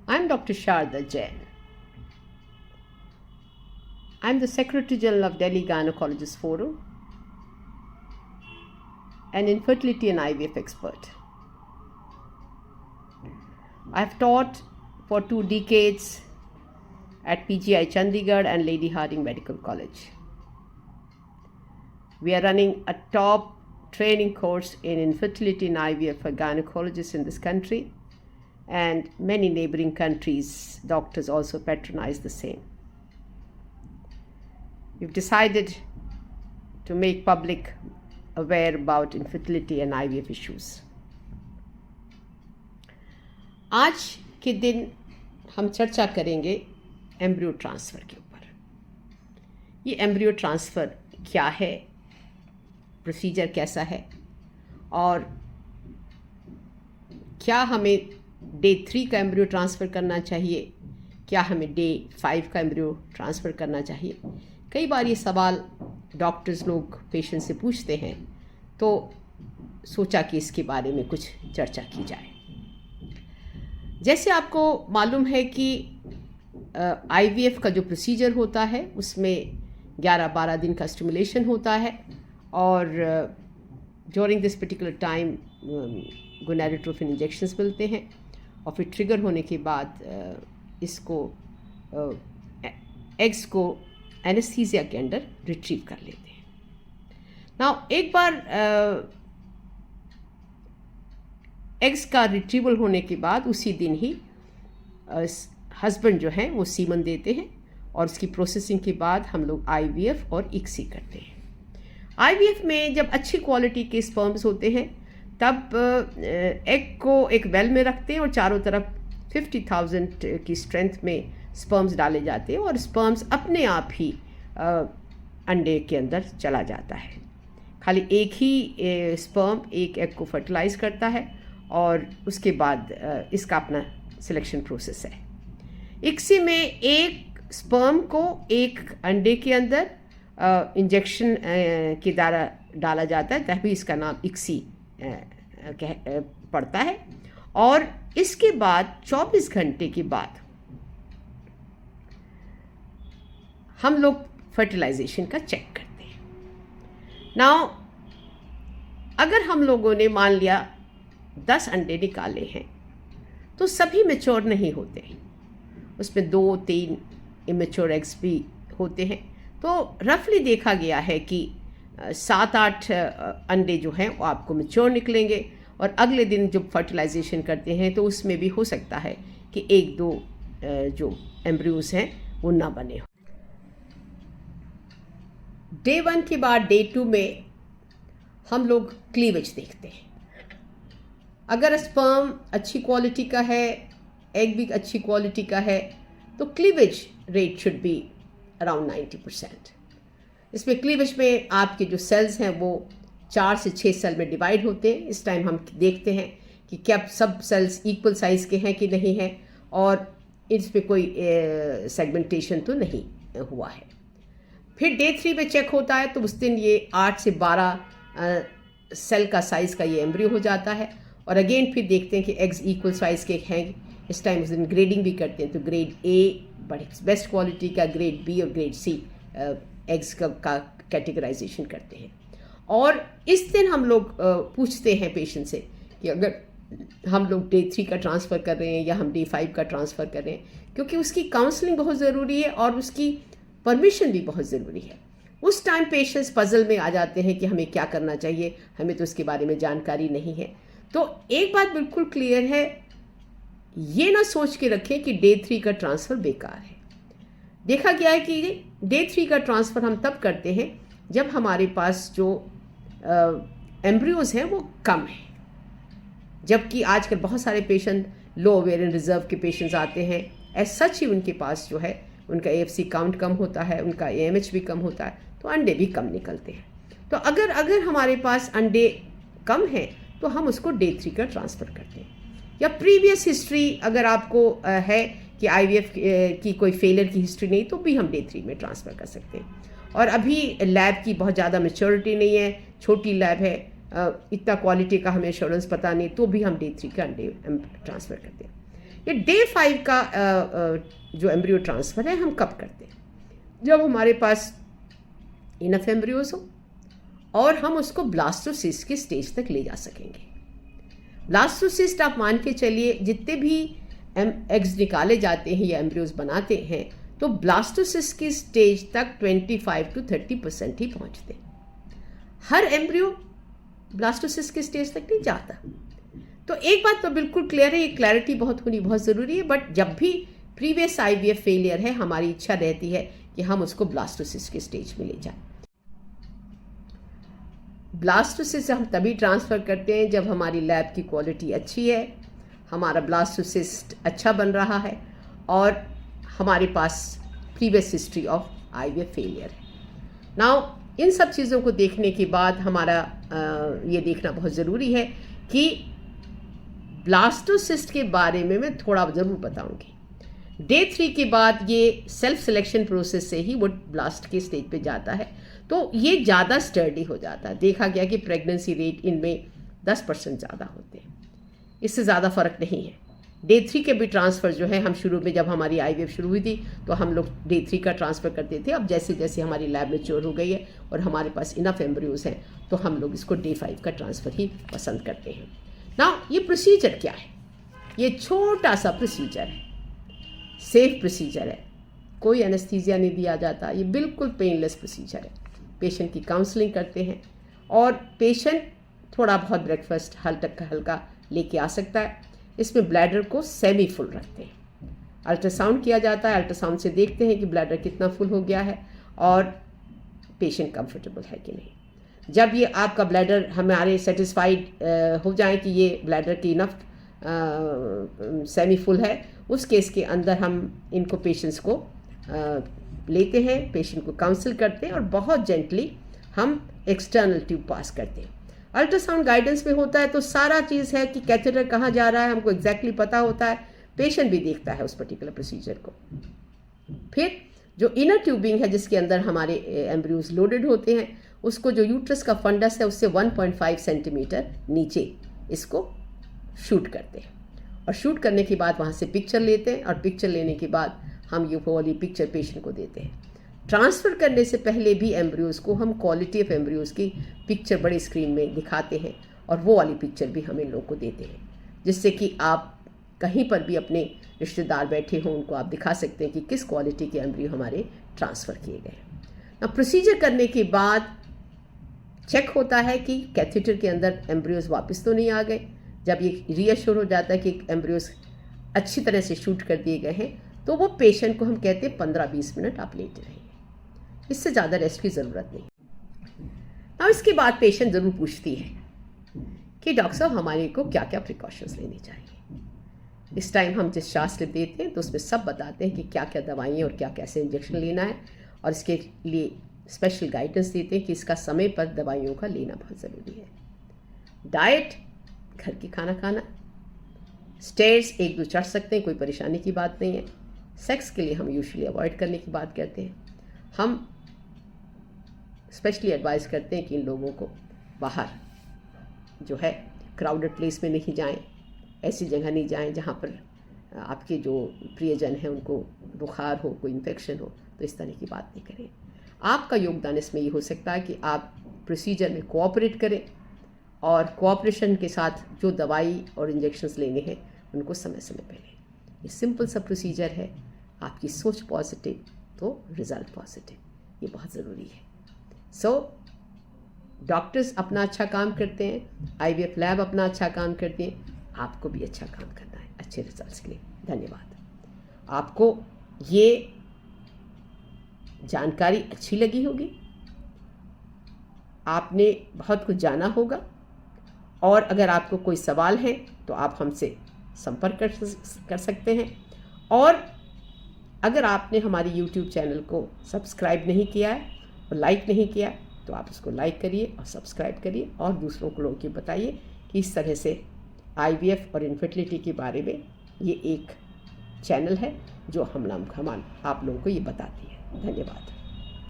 I'm Dr. Sharda Jain. I'm the Secretary General of Delhi Gynecologist Forum, an infertility and IVF expert. I've taught for 2 decades at PGI Chandigarh and Lady Hardinge Medical College. We are running a top training course in infertility and IVF for gynecologists in this country, and many neighboring countries' doctors also patronize the same. We've decided to make public aware about infertility and IVF issues. आज के दिन हम चर्चा करेंगे embryo transfer के ऊपर। ये embryo transfer क्या है, प्रोसीजर कैसा है, और क्या हमें डे 3 का एम्ब्रियो ट्रांसफ़र करना चाहिए, क्या हमें डे 5 का एम्ब्रियो ट्रांसफ़र करना चाहिए। कई बार ये सवाल डॉक्टर्स लोग पेशेंट से पूछते हैं, तो सोचा कि इसके बारे में कुछ चर्चा की जाए। जैसे आपको मालूम है कि IVF का जो प्रोसीजर होता है उसमें 11-12 दिन का स्टिमुलेशन होता है, और during this particular time gonadotropin injections मिलते हैं, और फिर ट्रिगर होने के बाद इसको एग्स को एनेस्थीसिया के अंदर रिट्रीव कर लेते हैं। नाउ एक बार एग्स का रिट्रीवल होने के बाद उसी दिन ही हस्बैंड जो हैं वो सीमन देते हैं, और उसकी प्रोसेसिंग के बाद हम लोग IVF और ICSI करते हैं। IVF में जब अच्छी क्वालिटी के स्पर्म्स होते हैं तब एग को एक वेल में रखते हैं और चारों तरफ 50,000 की स्ट्रेंथ में स्पर्म्स डाले जाते हैं, और स्पर्म्स अपने आप ही अंडे के अंदर चला जाता है। खाली एक ही स्पर्म एक एग को फर्टिलाइज करता है, और उसके बाद इसका अपना सिलेक्शन प्रोसेस है। ICSI में एक स्पर्म को एक अंडे के अंदर इंजेक्शन के द्वारा डाला जाता है, तभी इसका नाम ICSI पड़ता है। और इसके बाद 24 घंटे के बाद हम लोग फर्टिलाइजेशन का चेक करते हैं। नाउ अगर हम लोगों ने मान लिया 10 अंडे निकाले हैं, तो सभी मैच्योर नहीं होते, उसमें 2-3 इमेच्योर एग्स भी होते हैं। तो रफली देखा गया है कि 7-8 अंडे जो हैं वो आपको मैच्योर निकलेंगे, और अगले दिन जब फर्टिलाइजेशन करते हैं तो उसमें भी हो सकता है कि 1-2 जो एम्ब्रियोज हैं वो ना बने हो। डे 1 के बाद डे 2 में हम लोग क्लीवेज देखते हैं। अगर स्पर्म अच्छी क्वालिटी का है, एग भी अच्छी क्वालिटी का है, तो cleavage rate should be around 90%। इसमें क्लीवेज में आपके जो सेल्स हैं वो 4 से 6 सेल में डिवाइड होते हैं। इस टाइम हम देखते हैं कि क्या सब सेल्स इक्वल साइज़ के हैं कि नहीं हैं, और इसमें कोई सेगमेंटेशन तो नहीं हुआ है। फिर डे 3 में चेक होता है, तो उस दिन ये 8 से 12 सेल का साइज़ का ये एम्ब्रियो हो जाता है, और अगेन फिर देखते हैं कि एग्स इक्वल साइज़ के हैं। इस टाइम उस दिन ग्रेडिंग भी करते हैं, तो ग्रेड A बड़ी बेस्ट क्वालिटी का, ग्रेड B और ग्रेड C एग्स का कैटेगराइजेशन करते हैं। और इस दिन हम लोग पूछते हैं पेशेंट से कि अगर हम लोग डे 3 का ट्रांसफ़र कर रहे हैं या हम डे 5 का ट्रांसफ़र कर रहे हैं, क्योंकि उसकी काउंसलिंग बहुत ज़रूरी है और उसकी परमिशन भी बहुत ज़रूरी है। उस टाइम पेशेंट्स पजल में आ जाते हैं कि हमें क्या करना चाहिए, हमें तो इसके बारे में जानकारी नहीं है। तो एक बात बिल्कुल क्लियर है, ये ना सोच के रखें कि डे 3 का ट्रांसफ़र बेकार है। देखा गया है कि डे 3 का ट्रांसफ़र हम तब करते हैं जब हमारे पास जो एम्ब्रियोज हैं वो कम है, जबकि आजकल बहुत सारे पेशेंट लो ओवेरियन रिजर्व के पेशेंट्स आते हैं, एज सच ही उनके पास जो है उनका AFC काउंट कम होता है, उनका AMH भी कम होता है, तो अंडे भी कम निकलते हैं। तो अगर हमारे पास अंडे कम हैं तो हम उसको डे 3 का ट्रांसफ़र करते हैं। या प्रीवियस हिस्ट्री अगर आपको है कि IVF की कोई फेलियर की हिस्ट्री नहीं, तो भी हम डे 3 में ट्रांसफ़र कर सकते हैं। और अभी लैब की बहुत ज़्यादा मैच्योरिटी नहीं है, छोटी लैब है, इतना क्वालिटी का हमें एश्योरेंस पता नहीं, तो भी हम डे 3 का अंडे ट्रांसफ़र करते हैं। ये डे 5 का जो एम्ब्रियो ट्रांसफ़र है हम कब करते हैं? जब हमारे पास इनफ एम्ब्रियोज हो और हम उसको ब्लास्टोसिस्ट की स्टेज तक ले जा सकेंगे। ब्लास्टोसिस्ट आप मान के चलिए जितने भी एग्स निकाले जाते हैं या एम्ब्रियोज बनाते हैं तो ब्लास्टोसिस्ट की स्टेज तक 25 to 30% ही पहुंचते हैं। हर एम्ब्रियो ब्लास्टोसिस्ट की स्टेज तक नहीं जाता। तो एक बात तो बिल्कुल क्लियर है, ये क्लैरिटी बहुत होनी बहुत ज़रूरी है। बट जब भी प्रीवियस IVF फेलियर है हमारी इच्छा रहती है कि हम उसको ब्लास्टोसिस्ट के स्टेज में ले जाएं। ब्लास्टोसिस्ट हम तभी ट्रांसफ़र करते हैं जब हमारी लैब की क्वालिटी अच्छी है, हमारा ब्लास्टोसिस्ट अच्छा बन रहा है और हमारे पास previous history of IVF failure है। नाउ इन सब चीज़ों को देखने के बाद हमारा ये देखना बहुत ज़रूरी है कि ब्लास्टोसिस्ट के बारे में मैं थोड़ा ज़रूर बताऊंगी। डे 3 के बाद ये सेल्फ सिलेक्शन प्रोसेस से ही वो ब्लास्ट के स्टेज पे जाता है, तो ये ज़्यादा स्टर्डी हो जाता है। देखा गया कि प्रेगनेंसी रेट इनमें 10% ज़्यादा होते हैं, इससे ज़्यादा फ़र्क नहीं है। डे 3 के भी ट्रांसफ़र जो है हम शुरू में जब हमारी IVF शुरू हुई थी तो हम लोग डे 3 का ट्रांसफ़र करते थे। अब जैसे जैसे हमारी लैब मैच्योर हो गई है और हमारे पास इनफ एम्ब्रियोज हैं तो हम लोग इसको डे 5 का ट्रांसफ़र ही पसंद करते हैं। ना ये प्रोसीजर क्या है? ये छोटा सा प्रोसीजर है, सेफ प्रोसीजर है, कोई एनेस्थीसिया नहीं दिया जाता, ये बिल्कुल पेनलेस प्रोसीजर है। पेशेंट की काउंसलिंग करते हैं और पेशेंट थोड़ा बहुत ब्रेकफास्ट हल्का लेके आ सकता है। इसमें ब्लैडर को सेमी फुल रखते हैं, अल्ट्रासाउंड किया जाता है, अल्ट्रासाउंड से देखते हैं कि ब्लैडर कितना फुल हो गया है और पेशेंट कंफर्टेबल है कि नहीं। जब ये आपका ब्लैडर हमारे सेटिस्फाइड हो जाए कि ये ब्लैडर की इनफ सेमी फुल है, उस केस के अंदर हम इनको पेशेंट्स को लेते हैं, पेशेंट को काउंसिल करते हैं और बहुत जेंटली हम एक्सटर्नल ट्यूब पास करते हैं। अल्ट्रासाउंड गाइडेंस में होता है तो सारा चीज़ है कि कैथेटर कहाँ जा रहा है हमको एग्जैक्टली पता होता है, पेशेंट भी देखता है उस पर्टिकुलर प्रोसीजर को। फिर जो इनर ट्यूबिंग है जिसके अंदर हमारे एम्ब्रियोज लोडेड होते हैं, उसको जो यूट्रस का फंडस है उससे 1.5 सेंटीमीटर नीचे इसको शूट करते हैं और शूट करने के बाद वहाँ से पिक्चर लेते हैं और पिक्चर लेने के बाद हम ये वाली पिक्चर पेशेंट को देते हैं। ट्रांसफ़र करने से पहले भी एम्ब्रियोज को हम क्वालिटी ऑफ एम्ब्रियोज की पिक्चर बड़े स्क्रीन में दिखाते हैं और वो वाली पिक्चर भी हम इन लोगों को देते हैं, जिससे कि आप कहीं पर भी अपने रिश्तेदार बैठे हों उनको आप दिखा सकते हैं कि किस क्वालिटी के एम्ब्रियो हमारे ट्रांसफ़र किए गए हैं। अब प्रोसीजर करने के बाद चेक होता है कि कैथेटर के अंदर एम्ब्रियोज वापस तो नहीं आ गए। जब ये रीअश्योर हो जाता है कि एम्ब्रियोज अच्छी तरह से शूट कर दिए गए हैं तो वो पेशेंट को हम कहते हैं 15-20 मिनट आप लेटे रहिए, इससे ज़्यादा रेस्ट की ज़रूरत नहीं। अब इसके बाद पेशेंट ज़रूर पूछती है कि डॉक्टर साहब हमारे को क्या क्या प्रिकॉशंस लेनी चाहिए। इस टाइम हम डिस्चार्ज स्लिप देते हैं तो उसमें सब बताते हैं कि क्या क्या दवाइयाँ और क्या कैसे इंजेक्शन लेना है और इसके लिए स्पेशल गाइडेंस देते हैं कि इसका समय पर दवाइयों का लेना बहुत ज़रूरी है। डाइट, घर की खाना खाना, स्टेयर्स 1-2 चढ़ सकते हैं, कोई परेशानी की बात नहीं है। सेक्स के लिए हम यूजुअली अवॉइड करने की बात करते हैं। हम स्पेशली एडवाइस करते हैं कि इन लोगों को बाहर जो है क्राउडेड प्लेस में नहीं जाएं, ऐसी जगह नहीं जाएं जहाँ पर आपके जो प्रियजन हैं उनको बुखार हो, कोई इन्फेक्शन हो, तो इस तरह की बात नहीं करें। आपका योगदान इसमें ये हो सकता है कि आप प्रोसीजर में कोऑपरेट करें और कोऑपरेशन के साथ जो दवाई और इंजेक्शंस लेने हैं उनको समय समय पर लें। ये सिंपल सा प्रोसीजर है, आपकी सोच पॉजिटिव तो रिज़ल्ट पॉजिटिव, ये बहुत ज़रूरी है। सो डॉक्टर्स अपना अच्छा काम करते हैं, IVF लैब अपना अच्छा काम करती है, आपको भी अच्छा काम करना है अच्छे रिजल्ट्स के लिए। धन्यवाद। आपको ये जानकारी अच्छी लगी होगी, आपने बहुत कुछ जाना होगा और अगर आपको कोई सवाल है तो आप हमसे संपर्क कर सकते हैं। और अगर आपने हमारी YouTube चैनल को सब्सक्राइब नहीं किया है और लाइक नहीं किया तो आप उसको लाइक करिए और सब्सक्राइब करिए और दूसरों को लोगों को बताइए कि इस तरह से IVF और इनफर्टिलिटी के बारे में ये एक चैनल है जो हम आप लोगों को ये बताती है। धन्यवाद।